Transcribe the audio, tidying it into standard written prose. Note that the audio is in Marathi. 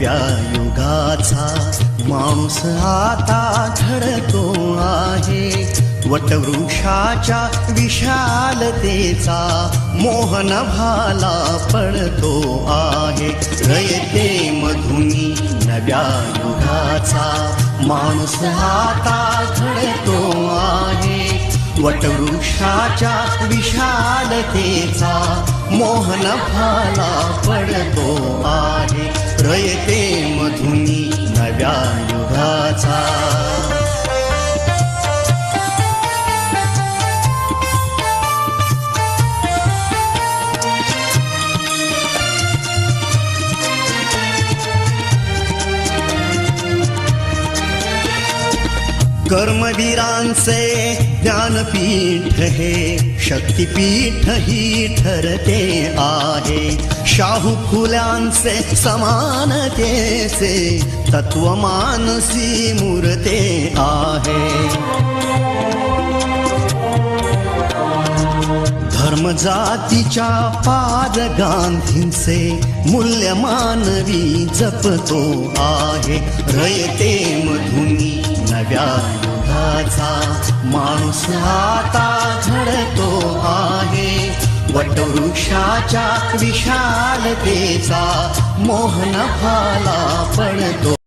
नव्या युगाचा माणूस आता घडतो आहे. वटवृक्षाच्या विशालतेचा मोहन भाला पडतो आहे. रयते मधुनी नव्या युगाचा माणूस आता घडतो आहे. वटवृक्षाच्या विशालतेचा मोहन भाला पडतो आहे. रयते मधुनी नव्या युगाचा. कर्मवीरांचे ज्ञानपीठ हे शक्तिपीठ ही ठरते आहे. शाहू फुल्यांचे समानतेचे तत्वमानसी मूर्ते आहे. धर्म जातीच्या पाद गांधींचे मूल्य मानवी जपतो आहे. रयते मधुनी नव्या युगाचा माणूस आता घडतो आहे. वटवृक्षाच्या विशालतेचा मोहन भाला पडतो.